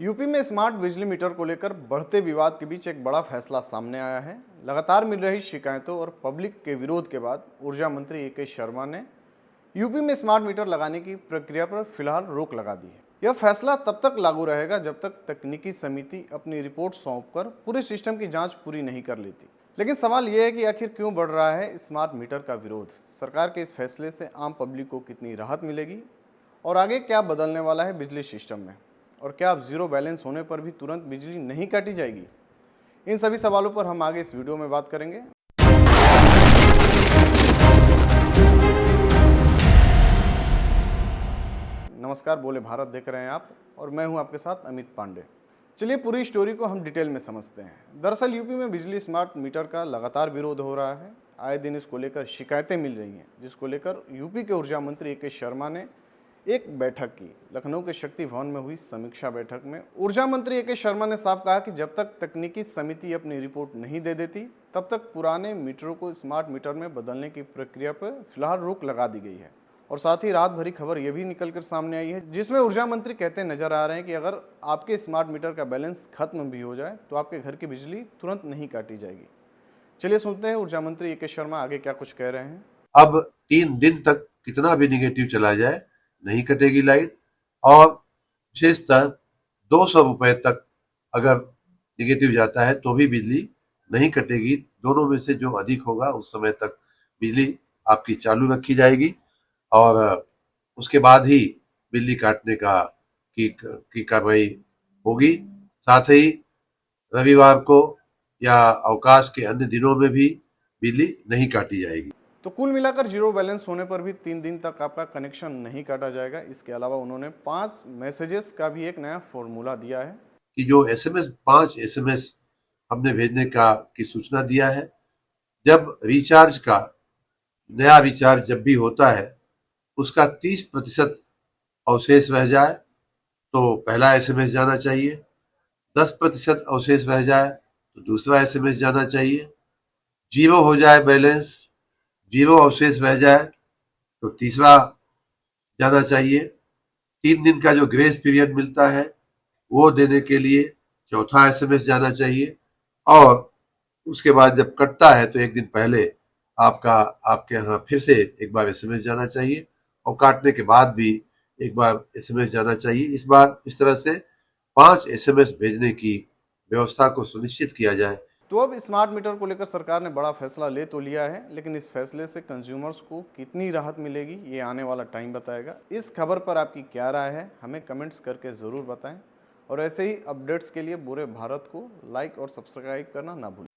UP में smart बिजली metre को लेकर बढ़ते विवाद के बीच एक बड़ा फैसला सामने आया है। लगातार मिल रही शिकायतों और पब्लिक के विरोध के बाद ऊर्जा मंत्री ए के शर्मा ने यूपी में स्मार्ट मीटर लगाने की प्रक्रिया पर फिलहाल रोक लगा दी है। यह फैसला तब तक लागू रहेगा जब तक तकनीकी समिति अपनी रिपोर्ट सौंपकर पूरे सिस्टम की जांच पूरी नहीं कर लेती। लेकिन सवाल यह है कि आखिर क्यों बढ़ रहा है स्मार्ट मीटर का विरोध? सरकार के इस फैसले से आम पब्लिक को कितनी राहत मिलेगी और आगे क्या बदलने वाला है बिजली सिस्टम में? और क्या अब जीरो बैलेंस होने पर भी तुरंत बिजली नहीं काटी जाएगी? इन सभी सवालों पर हम आगे इस वीडियो में बात करेंगे। नमस्कार, बोले भारत देख रहे हैं आप और मैं हूं आपके साथ अमित पांडे। चलिए पूरी स्टोरी को हम डिटेल में समझते हैं। दरअसल यूपी में बिजली स्मार्ट मीटर का लगातार विरोध हो रहा है। आए दिन इसको लेकर शिकायतें मिल रही हैं, जिसको लेकर यूपी के ऊर्जा मंत्री ए के शर्मा ने एक बैठक की। लखनऊ के शक्ति भवन में हुई समीक्षा बैठक में ऊर्जा मंत्री ए के शर्मा ने साफ कहा कि जब तक तकनीकी समिति अपनी रिपोर्ट नहीं दे देती तब तक पुराने मीटरों को स्मार्ट मीटर में बदलने की प्रक्रिया पर फिलहाल रोक लगा दी गई है। और साथ ही रात भरी खबर यह भी निकलकर सामने आई है, जिसमें ऊर्जा मंत्री कहते नजर आ रहे हैं कि अगर आपके स्मार्ट मीटर का बैलेंस खत्म भी हो जाए तो आपके घर की बिजली तुरंत नहीं काटी जाएगी। चलिए सुनते हैं ऊर्जा मंत्री ए के शर्मा आगे क्या कुछ कह रहे हैं। अब 3 दिन तक कितना भी निगेटिव चला जाए नहीं कटेगी लाइट, और विशेषतः 200 रुपए तक अगर निगेटिव जाता है तो भी बिजली नहीं कटेगी। दोनों में से जो अधिक होगा उस समय तक बिजली आपकी चालू रखी जाएगी और उसके बाद ही बिजली काटने की कार्रवाई होगी। साथ ही रविवार को या अवकाश के अन्य दिनों में भी बिजली नहीं काटी जाएगी। तो कुल मिलाकर जीरो बैलेंस होने पर भी 3 दिन तक आपका कनेक्शन नहीं काटा जाएगा। इसके अलावा उन्होंने 5 मैसेजेस का भी एक नया फॉर्मूला दिया है कि जो एसएमएस 5 एसएमएस हमने भेजने की सूचना दिया है। जब रिचार्ज का नया रिचार्ज जब भी होता है उसका 30% अवशेष रह जाए तो पहला एसएमएस जाना चाहिए, 10% अवशेष रह जाए तो दूसरा एसएमएस जाना चाहिए, जीरो हो जाए बैलेंस, जीरो अवशेष रह जाए तो तीसरा जाना चाहिए। 3 दिन का जो ग्रेस पीरियड मिलता है वो देने के लिए चौथा एसएमएस जाना चाहिए, और उसके बाद जब कटता है तो 1 दिन पहले आपके यहाँ फिर से एक बार एसएमएस जाना चाहिए, और काटने के बाद भी एक बार एसएमएस जाना चाहिए। इस बार इस तरह से 5 एसएमएस भेजने की व्यवस्था को सुनिश्चित किया जाए। तो अब स्मार्ट मीटर को लेकर सरकार ने बड़ा फैसला ले तो लिया है, लेकिन इस फैसले से कंज्यूमर्स को कितनी राहत मिलेगी ये आने वाला टाइम बताएगा। इस खबर पर आपकी क्या राय है हमें कमेंट्स करके ज़रूर बताएं, और ऐसे ही अपडेट्स के लिए पूरे भारत को लाइक और सब्सक्राइब करना ना भूलें।